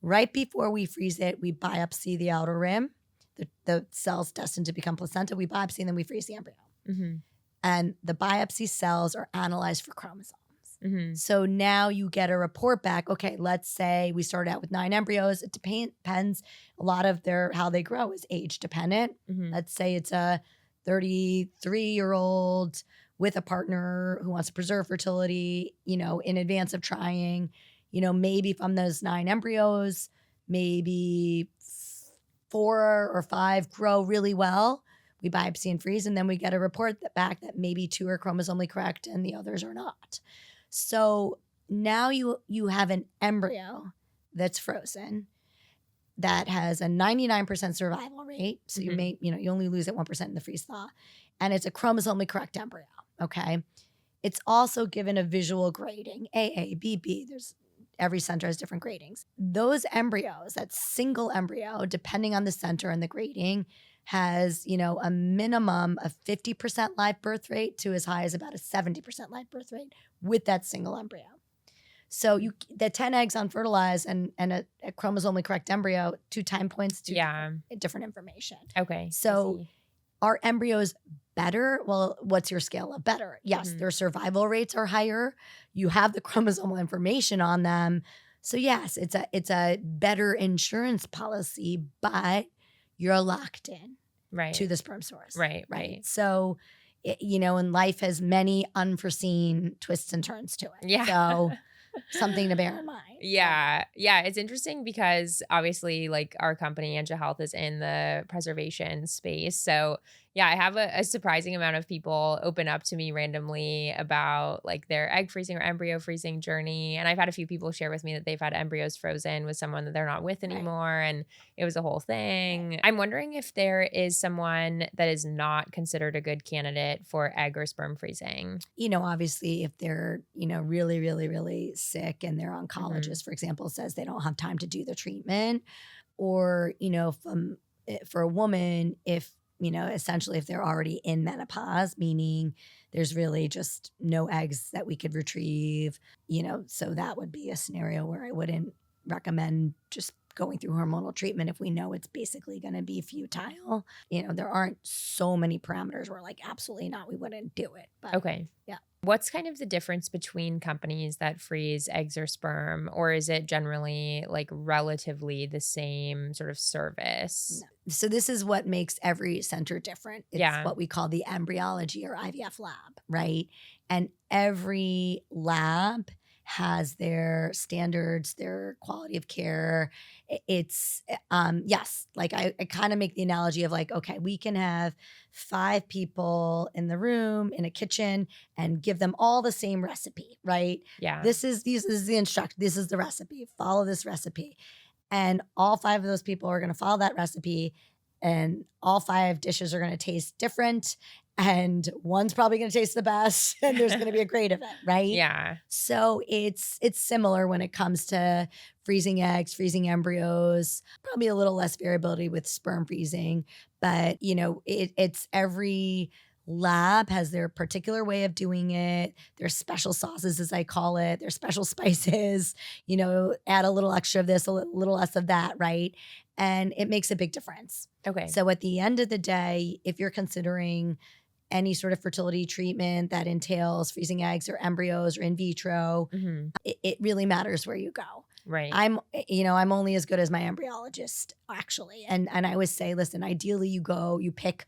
S2: Right before we freeze it, we biopsy the outer rim, the cells destined to become placenta. We biopsy and then we freeze the embryo. And the biopsy cells are analyzed for chromosomes. So now you get a report back. Okay, let's say we started out with 9 embryos. It depends. A lot of how they grow is age dependent. Let's say it's a 33-year-old with a partner who wants to preserve fertility, in advance of trying. Maybe from those 9 embryos, maybe 4 or 5 grow really well. We biopsy and freeze, and then we get a report back that maybe 2 are chromosomally correct and the others are not. So now you have an embryo that's frozen that has a 99% survival rate. So you may, you only lose at 1% in the freeze thaw. And it's a chromosomally correct embryo, okay? It's also given a visual grading, AA, BB. Every center has different gradings. Those embryos, that single embryo, depending on the center and the grading, has, a minimum of 50% live birth rate to as high as about a 70% live birth rate with that single embryo. So the 10 eggs unfertilized and a chromosomally correct embryo, 2 time points, different information.
S1: Okay.
S2: So are embryos better? Well, what's your scale of better? Yes, their survival rates are higher. You have the chromosomal information on them. So yes, it's a better insurance policy, but you're locked in to the sperm source. Right. So, and life has many unforeseen twists and turns to it. Yeah. So something to bear in mind.
S1: Yeah. It's interesting because obviously like our company, Angel Health, is in the preservation space. So yeah, I have a surprising amount of people open up to me randomly about like their egg freezing or embryo freezing journey. And I've had a few people share with me that they've had embryos frozen with someone that they're not with anymore. And it was a whole thing. I'm wondering if there is someone that is not considered a good candidate for egg or sperm freezing.
S2: Obviously if they're, really, really, really sick and their oncologist, for example, says they don't have time to do the treatment, or, for a woman, if, essentially if they're already in menopause, meaning there's really just no eggs that we could retrieve, so that would be a scenario where I wouldn't recommend just going through hormonal treatment if we know it's basically going to be futile. There aren't so many parameters where like, absolutely not, we wouldn't do it. But,
S1: okay.
S2: Yeah.
S1: What's kind of the difference between companies that freeze eggs or sperm, or is it generally like relatively the same sort of service?
S2: No. So this is what makes every center different. It's what we call the embryology or IVF lab, right? And every lab has their standards, their quality of care. It's, yes, like I kind of make the analogy of like, okay, we can have 5 people in the room, in a kitchen, and give them all the same recipe, right?
S1: Yeah.
S2: This is the instruction. This is the recipe. Follow this recipe. And all 5 of those people are going to follow that recipe, and all 5 dishes are going to taste different. And one's probably going to taste the best, and there's going to be a grade of it, right?
S1: Yeah.
S2: So it's similar when it comes to freezing eggs, freezing embryos, probably a little less variability with sperm freezing, but it's every lab has their particular way of doing it. Their special sauces, as I call it, their special spices, add a little extra of this, a little less of that, right? And it makes a big difference.
S1: Okay.
S2: So at the end of the day, if you're considering any sort of fertility treatment that entails freezing eggs or embryos or in vitro, it really matters where you go.
S1: Right.
S2: I'm only as good as my embryologist, actually. And I always say, listen, ideally you pick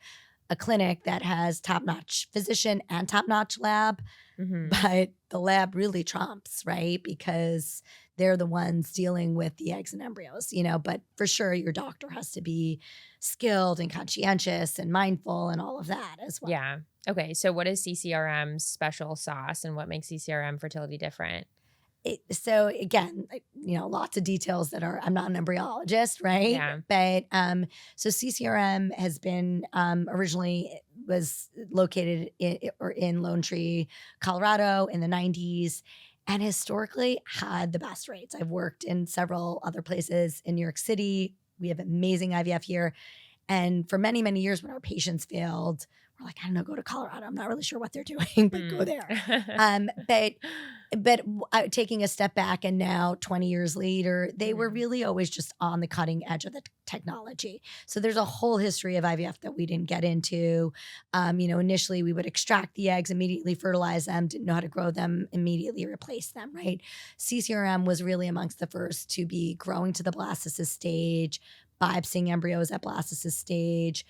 S2: a clinic that has top-notch physician and top-notch lab, but the lab really trumps, right? Because they're the ones dealing with the eggs and embryos, but for sure your doctor has to be skilled and conscientious and mindful and all of that as well.
S1: Yeah. Okay. So what is CCRM's special sauce and what makes CCRM fertility different?
S2: So again, lots of details that I'm not an embryologist, right?
S1: Yeah.
S2: But so CCRM has been originally was located in Lone Tree, Colorado in the 90s, and historically had the best rates. I've worked in several other places in New York City. We have amazing IVF here. And for many, many years when our patients failed, we're like, I don't know, go to Colorado. I'm not really sure what they're doing, but go there. But taking a step back and now 20 years later, they were really always just on the cutting edge of the technology. So there's a whole history of IVF that we didn't get into. Initially we would extract the eggs, immediately fertilize them, didn't know how to grow them, immediately replace them, right? CCRM was really amongst the first to be growing to the blastocyst stage, biopsying embryos at blastocyst stage,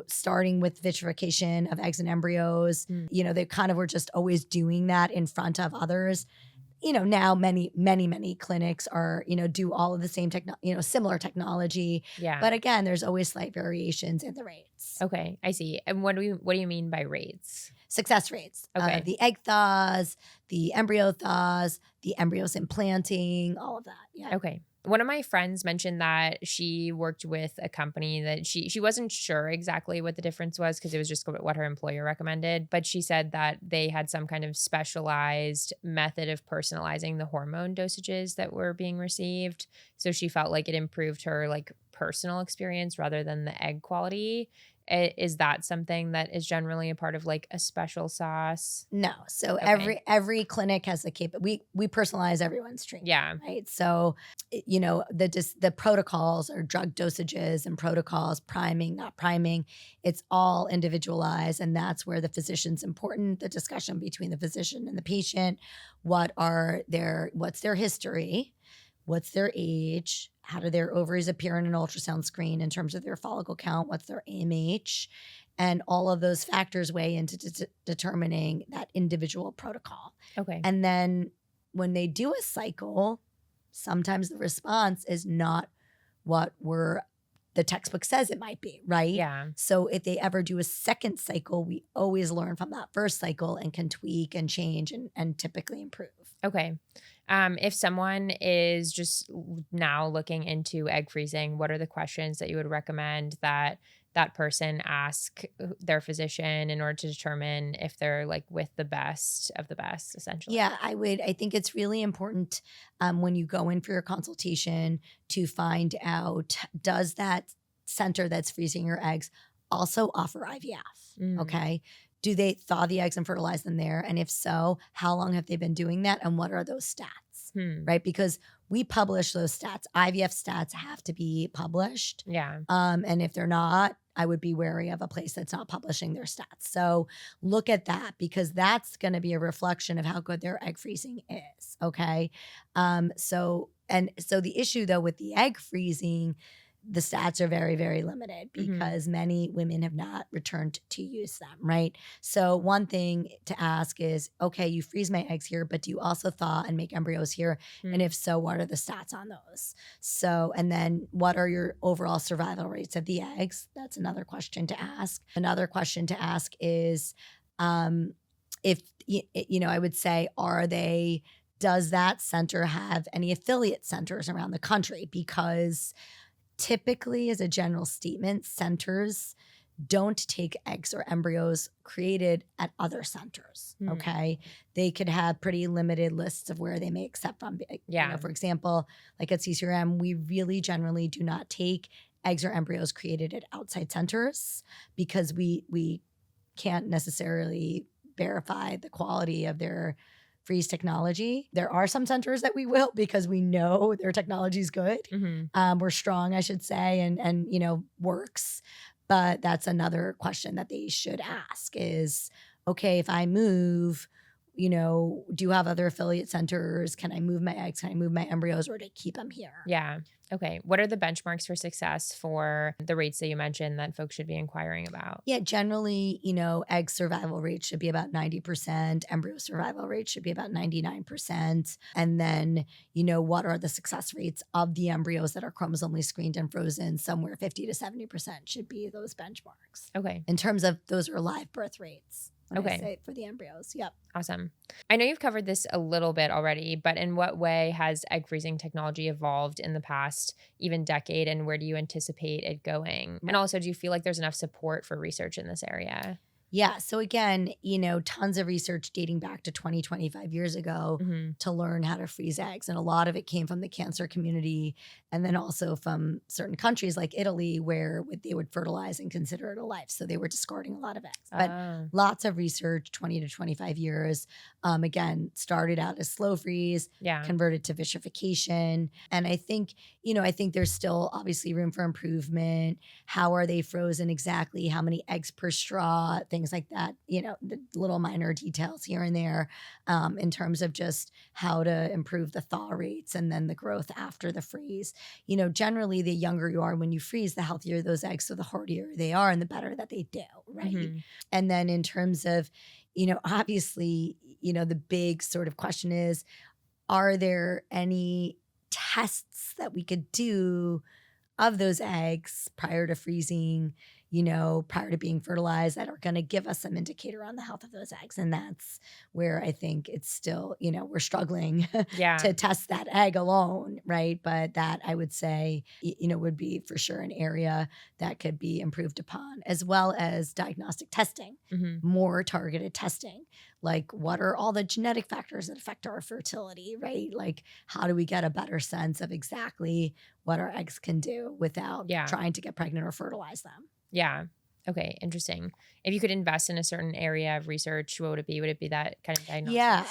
S2: starting with vitrification of eggs and embryos. They kind of were just always doing that in front of others. Now many clinics are, do all of the same similar technology.
S1: Yeah.
S2: But again, there's always slight variations in the rates.
S1: Okay, I see. And what do you mean by rates?
S2: Success rates.
S1: Okay.
S2: The egg thaws, the embryo thaws, the embryos implanting, all of that. Yeah.
S1: Okay. One of my friends mentioned that she worked with a company that she wasn't sure exactly what the difference was because it was just what her employer recommended. But she said that they had some kind of specialized method of personalizing the hormone dosages that were being received. So she felt like it improved her personal experience rather than the egg quality. Is that something that is generally a part of a special sauce?
S2: No. So
S1: Okay.
S2: every clinic has the we personalize everyone's treatment.
S1: Yeah.
S2: Right. So, the protocols are drug dosages and protocols, priming, not priming. It's all individualized. And that's where the physician's important, the discussion between the physician and the patient. What's their history? What's their age? How do their ovaries appear in an ultrasound screen in terms of their follicle count? What's their AMH? And all of those factors weigh into determining that individual protocol.
S1: Okay.
S2: And then when they do a cycle, sometimes the response is not what the textbook says it might be, right?
S1: Yeah.
S2: So if they ever do a second cycle, we always learn from that first cycle and can tweak and change and typically improve.
S1: Okay. If someone is just now looking into egg freezing, what are the questions that you would recommend that person ask their physician in order to determine if they're with the best of the best, essentially?
S2: Yeah, I think it's really important when you go in for your consultation to find out, does that center that's freezing your eggs also offer IVF? Okay. Do they thaw the eggs and fertilize them there? And if so, how long have they been doing that? And what are those stats? Right? Because we publish those stats. IVF stats have to be published.
S1: Yeah.
S2: And if they're not, I would be wary of a place that's not publishing their stats. So look at that because that's going to be a reflection of how good their egg freezing is. Okay. So the issue though with the egg freezing, the stats are very, very limited because many women have not returned to use them, right? So one thing to ask is, okay, you freeze my eggs here, but do you also thaw and make embryos here? And if so, what are the stats on those? So, and then what are your overall survival rates of the eggs? That's another question to ask. Another question to ask is, if, I would say, does that center have any affiliate centers around the country? Because typically, as a general statement, centers don't take eggs or embryos created at other centers, okay? They could have pretty limited lists of where they may accept from.
S1: Yeah.
S2: For example, like at CCRM, we really generally do not take eggs or embryos created at outside centers because we can't necessarily verify the quality of their freeze technology. There are some centers that we will because we know their technology is good. We're strong, I should say, and works. But that's another question that they should ask is, okay, if I move, do you have other affiliate centers? Can I move my eggs? Can I move my embryos, or do I keep them here?
S1: Yeah. Okay. What are the benchmarks for success for the rates that you mentioned that folks should be inquiring about?
S2: Yeah, generally, egg survival rate should be about 90%. Embryo survival rate should be about 99%. And then, what are the success rates of the embryos that are chromosomally screened and frozen? Somewhere 50 to 70% should be those benchmarks.
S1: Okay.
S2: In terms of those are live birth rates. When
S1: Okay.
S2: I say for the embryos. Yep.
S1: Awesome. I know you've covered this a little bit already, but in what way has egg freezing technology evolved in the past even decade, and where do you anticipate it going? And also, do you feel like there's enough support for research in this area?
S2: Yeah. So again, tons of research dating back to 20, 25 years ago to learn how to freeze eggs. And a lot of it came from the cancer community and then also from certain countries like Italy where they would fertilize and consider it a life. So they were discarding a lot of eggs. But lots of research, 20 to 25 years, again, started out as slow freeze, converted to vitrification. And I think there's still obviously room for improvement. How are they frozen exactly? How many eggs per straw? Things like that, the little minor details here and there in terms of just how to improve the thaw rates and then the growth after the freeze. Generally the younger you are when you freeze, the healthier those eggs, so the hardier they are and the better that they do, right? And then in terms of, obviously, the big sort of question is, are there any tests that we could do of those eggs prior to freezing, prior to being fertilized that are going to give us some indicator on the health of those eggs? And that's where I think it's still, we're struggling to test that egg alone, right? But that I would say, would be for sure an area that could be improved upon, as well as diagnostic testing, more targeted testing. Like, what are all the genetic factors that affect our fertility, right? Like, how do we get a better sense of exactly what our eggs can do without trying to get pregnant or fertilize them?
S1: Yeah. Okay. Interesting. If you could invest in a certain area of research, what would it be? Would it be that kind of diagnostics?
S2: Yeah,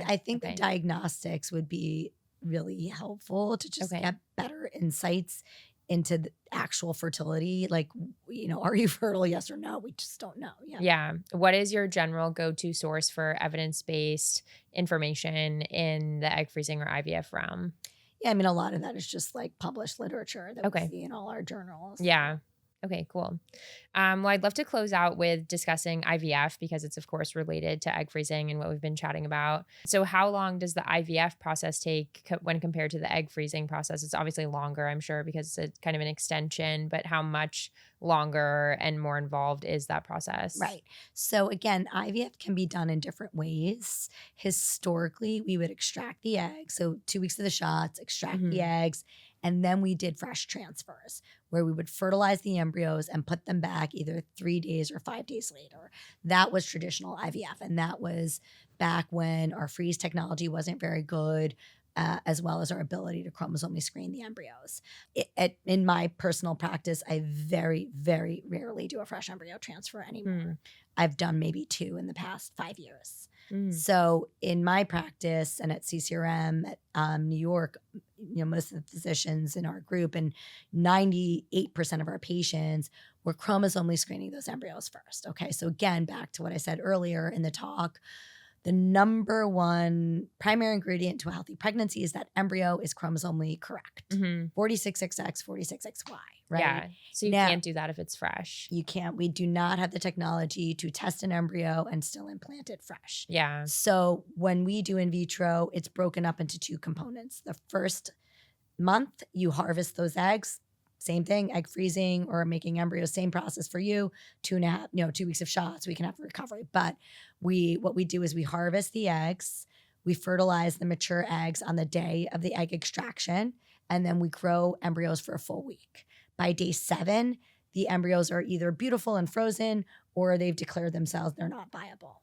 S2: I think the diagnostics would be really helpful to just get better insights into the actual fertility. Like, are you fertile? Yes or no? We just don't know.
S1: Yeah. What is your general go-to source for evidence-based information in the egg freezing or IVF realm?
S2: Yeah, I mean, a lot of that is just like published literature that we see in all our journals.
S1: Yeah. Okay, cool. Well, I'd love to close out with discussing IVF because it's, of course, related to egg freezing and what we've been chatting about. So how long does the IVF process take when compared to the egg freezing process? It's obviously longer, I'm sure, because it's kind of an extension, but how much longer and more involved is that process?
S2: Right. So again, IVF can be done in different ways. Historically, we would extract the eggs. So 2 weeks of the shots, extract the eggs. And then we did fresh transfers where we would fertilize the embryos and put them back either 3 days or 5 days later. That was traditional IVF. And that was back when our freeze technology wasn't very good, as well as our ability to chromosomally screen the embryos. In my personal practice, I very, very rarely do a fresh embryo transfer anymore. I've done maybe 2 in the past 5 years. So in my practice and at CCRM at New York, most of the physicians in our group and 98% of our patients were chromosomally screening those embryos first. Okay, so again, back to what I said earlier in the talk, the number one primary ingredient to a healthy pregnancy is that embryo is chromosomally correct. 46XX, 46XY, right?
S1: Yeah. So you can't do that if it's fresh.
S2: You can't. We do not have the technology to test an embryo and still implant it fresh.
S1: Yeah.
S2: So when we do in vitro, it's broken up into 2 components. The first month, you harvest those eggs. Same thing, egg freezing or making embryos, same process for you. 2 weeks of shots, we can have recovery. But what we do is we harvest the eggs, we fertilize the mature eggs on the day of the egg extraction, and then we grow embryos for a full week. By day 7, the embryos are either beautiful and frozen or they've declared themselves they're not viable.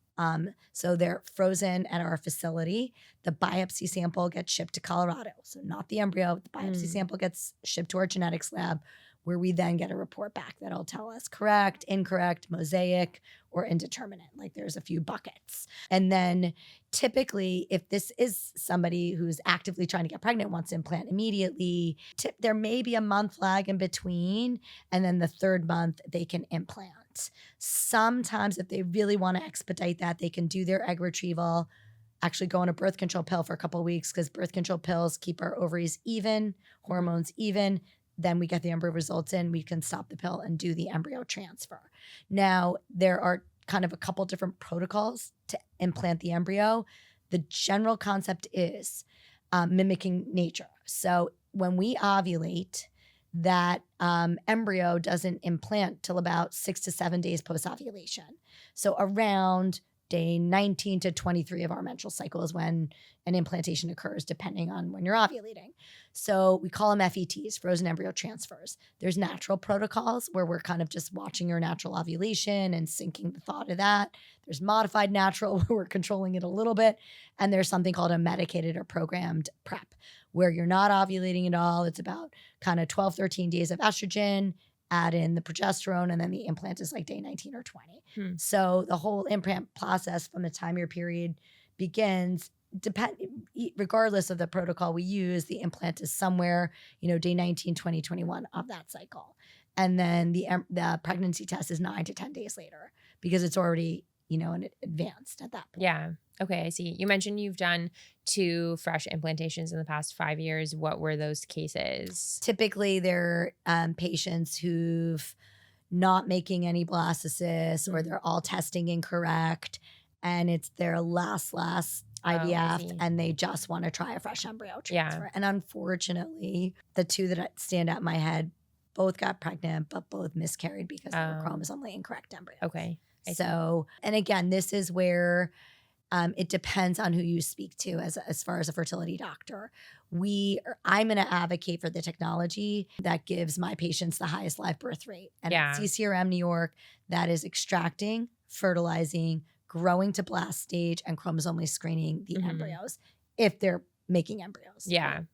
S2: So they're frozen at our facility. The biopsy sample gets shipped to Colorado. So not the embryo, the biopsy sample gets shipped to our genetics lab, where we then get a report back that'll tell us correct, incorrect, mosaic, or indeterminate. Like there's a few buckets. And then typically, if this is somebody who's actively trying to get pregnant, wants to implant immediately, there may be a month lag in between. And then the third month, they can implant. Sometimes if they really want to expedite that, they can do their egg retrieval, actually go on a birth control pill for a couple of weeks, because birth control pills keep our ovaries even, hormones even. Then we get the embryo results in, we can stop the pill and do the embryo transfer. Now, there are kind of a couple different protocols to implant the embryo. The general concept is mimicking nature. So when we ovulate, that embryo doesn't implant till about 6 to 7 days post-ovulation. So around day 19 to 23 of our menstrual cycle is when an implantation occurs, depending on when you're ovulating. So we call them FETs, frozen embryo transfers. There's natural protocols where we're kind of just watching your natural ovulation and syncing the thought of that. There's modified natural where we're controlling it a little bit. And there's something called a medicated or programmed PrEP, where you're not ovulating at all. It's about kind of 12, 13 days of estrogen, add in the progesterone, and then the implant is like day 19 or 20. So the whole implant process from the time your period begins, regardless of the protocol we use, the implant is somewhere, day 19, 20, 21 of that cycle. And then the pregnancy test is 9 to 10 days later, because it's already, advanced at that point.
S1: Yeah. Okay, I see. You mentioned you've done 2 fresh implantations in the past 5 years. What were those cases?
S2: Typically, they're patients who've not making any blastocysts, or they're all testing incorrect, and it's their last IVF, and they just want to try a fresh embryo transfer. Yeah. And unfortunately, the 2 that stand out in my head both got pregnant, but both miscarried because they were chromosomally incorrect embryos.
S1: Okay.
S2: So, and again, this is where it depends on who you speak to as far as a fertility doctor. I'm going to advocate for the technology that gives my patients the highest live birth rate. And at CCRM New York, that is extracting, fertilizing, growing to blast stage, and chromosomally screening the embryos if they're making embryos.
S1: Yeah.
S2: Right?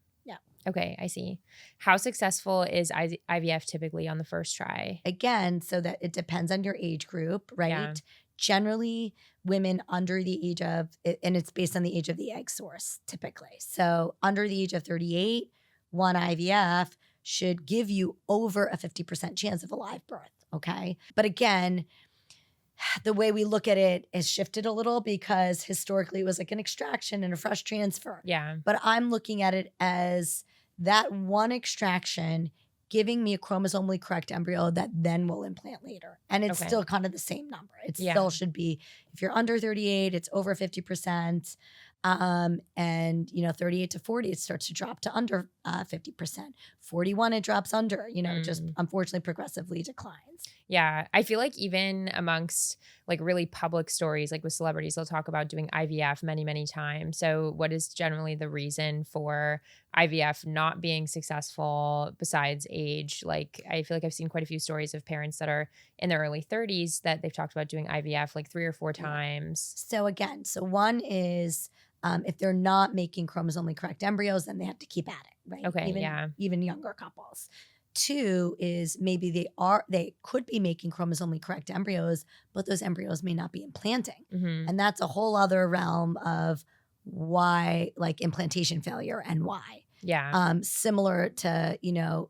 S1: Okay, I see. How successful is IVF typically on the first try?
S2: Again, so that it depends on your age group, right? Yeah. Generally, women under the age of, and it's based on the age of the egg source typically. So under the age of 38, one IVF should give you over a 50% chance of a live birth, okay? But again, the way we look at it has shifted a little, because historically it was like an extraction and a fresh transfer.
S1: Yeah.
S2: But I'm looking at it as that one extraction giving me a chromosomally correct embryo that then will implant later. And it's still kind of the same number. It still should be, if you're under 38, it's over 50%. And 38 to 40, it starts to drop to under 50%. 41, it drops under, just unfortunately progressively declines.
S1: Yeah. I feel like even amongst like really public stories, like with celebrities, they'll talk about doing IVF many, many times. So what is generally the reason for IVF not being successful besides age? Like, I feel like I've seen quite a few stories of parents that are in their early 30s that they've talked about doing IVF like 3 or 4 times.
S2: So again, one is, if they're not making chromosomally correct embryos, then they have to keep at it, right?
S1: Okay,
S2: even younger couples. 2 is maybe they could be making chromosomally correct embryos, but those embryos may not be implanting. And that's a whole other realm of why, like implantation failure and why.
S1: Yeah.
S2: Similar to,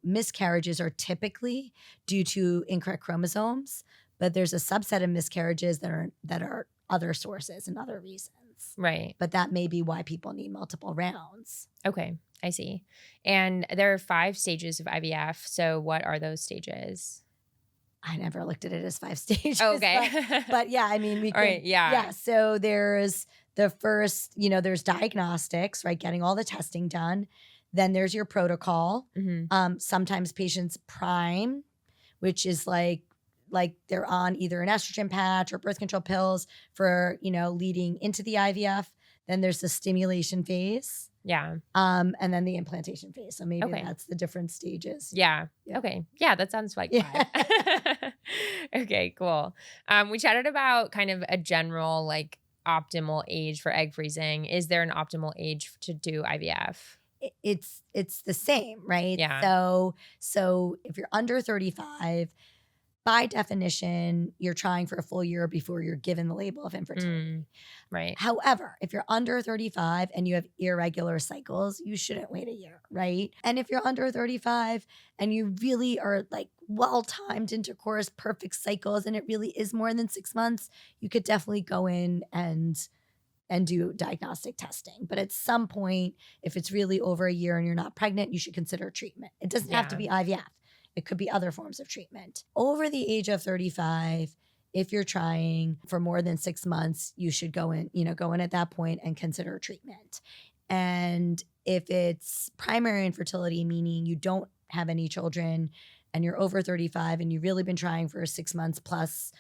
S2: miscarriages are typically due to incorrect chromosomes, but there's a subset of miscarriages that are other sources and other reasons.
S1: Right.
S2: But that may be why people need multiple rounds.
S1: Okay, I see. And there are 5 stages of IVF. So what are those stages?
S2: I never looked at it as 5 stages.
S1: Okay.
S2: But yeah, I mean, we could.
S1: Right, yeah.
S2: Yeah. So there's the first, there's diagnostics, right? Getting all the testing done. Then there's your protocol. Sometimes patients prime, which is like they're on either an estrogen patch or birth control pills for, leading into the IVF. Then there's the stimulation phase.
S1: Yeah.
S2: And then the implantation phase. So maybe that's the different stages.
S1: Yeah. Okay. Yeah, that sounds like 5. Okay, cool. We chatted about kind of a general like
S2: optimal
S1: age for egg freezing. Is there an optimal age to do IVF?
S2: It's the same, right?
S1: Yeah.
S2: So if you're under 35, by definition, you're trying for a full year before you're given the label of infertility.
S1: Right.
S2: However, if you're under 35 and you have irregular cycles, you shouldn't wait a year, right? And if you're under 35 and you really are like well-timed intercourse, perfect cycles, and it really is more than 6 months, you could definitely go in and do diagnostic testing. But at some point, if it's really over a year and you're not pregnant, you should consider treatment. It doesn't have to be IVF. It could be other forms of treatment. Over the age of 35, if you're trying for more than 6 months, you should go in at that point and consider treatment. And if it's primary infertility, meaning you don't have any children and you're over 35 and you've really been trying for 6 months plus,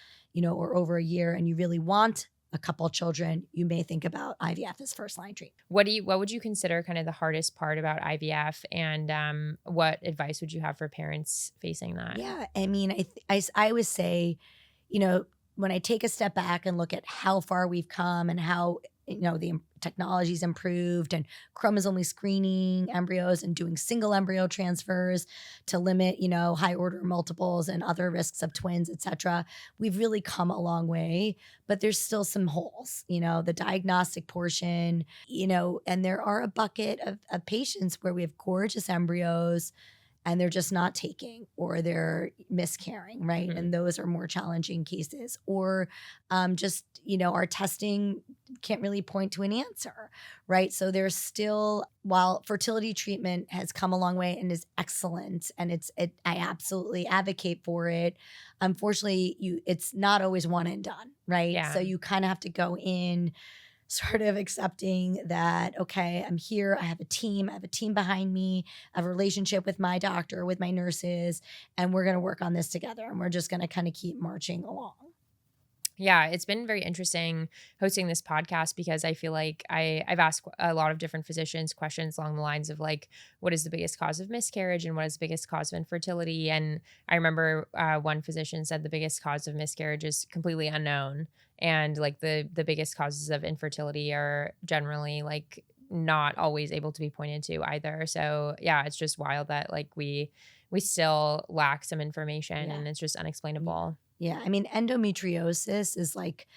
S2: or over a year, and you really want a couple children, you may think about IVF as first line treatment.
S1: What would you consider kind of the hardest part about IVF, and what advice would you have for parents facing that?
S2: Yeah, I mean, I always say, when I take a step back and look at how far we've come and how the technology's improved, and chromosomally screening embryos and doing single embryo transfers to limit, high order multiples and other risks of twins, et cetera. We've really come a long way, but there's still some holes, the diagnostic portion, and there are a bucket of patients where we have gorgeous embryos and they're just not taking, or they're miscarrying, right? And those are more challenging cases. Or just, our testing can't really point to an answer, right? So there's still, while fertility treatment has come a long way and is excellent, and I absolutely advocate for it, unfortunately, it's not always one and done, right?
S1: Yeah.
S2: So you kind of have to go in sort of accepting that, okay, I'm here, I have a team behind me, I have a relationship with my doctor, with my nurses, and we're going to work on this together, and we're just going to kind of keep marching along.
S1: Yeah, it's been very interesting hosting this podcast, because I feel like I've asked a lot of different physicians questions along the lines of like, what is the biggest cause of miscarriage and what is the biggest cause of infertility? And I remember one physician said the biggest cause of miscarriage is completely unknown. And like the biggest causes of infertility are generally like not always able to be pointed to either. So yeah, it's just wild that like we still lack some information, and it's just unexplainable.
S2: Yeah, I mean, endometriosis is like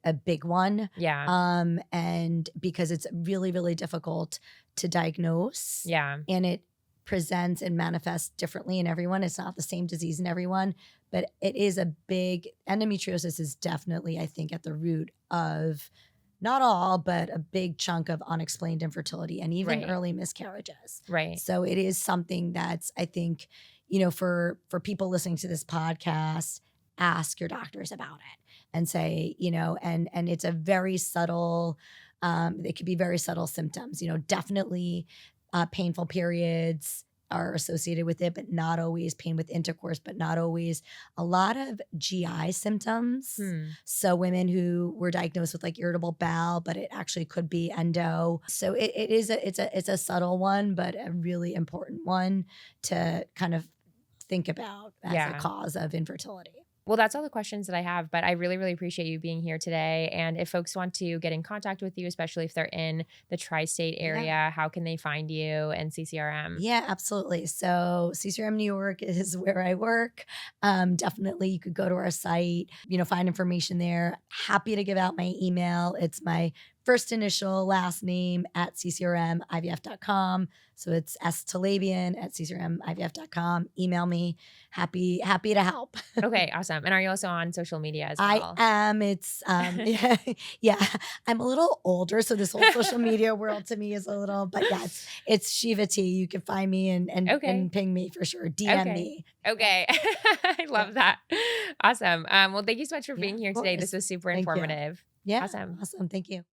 S2: a big one.
S1: Yeah.
S2: And because it's really, really difficult to diagnose.
S1: Yeah.
S2: And it presents and manifests differently in everyone. It's not the same disease in everyone, but it is endometriosis is definitely, I think, at the root of, not all, but a big chunk of unexplained infertility and even early miscarriages.
S1: Right.
S2: So it is something that's, I think, for people listening to this podcast, ask your doctors about it and say, and it's a very subtle, it could be very subtle symptoms, definitely painful periods are associated with it, but not always. Pain with intercourse, but not always. A lot of GI symptoms. So women who were diagnosed with like irritable bowel, but it actually could be endo. So it's a subtle one, but a really important one to kind of think about as a cause of infertility.
S1: Well, that's all the questions that I have, but I really, really appreciate you being here today. And if folks want to get in contact with you, especially if they're in the tri-state area, how can they find you and CCRM?
S2: Yeah, absolutely. So CCRM New York is where I work. Definitely you could go to our site, find information there. Happy to give out my email. It's my first initial last name at ccrmivf.com. So it's Talebian at ccrmivf.com. Email me. Happy to help.
S1: Okay, awesome. And are you also on social media as well?
S2: I am. It's yeah. I'm a little older, so this whole social media world to me is a little, but yes, it's Sheeva T. You can find me and ping me for sure. DM me.
S1: Okay. I love that. Awesome. Well, thank you so much for being here today. This was super informative.
S2: Yeah.
S1: Awesome.
S2: Thank you.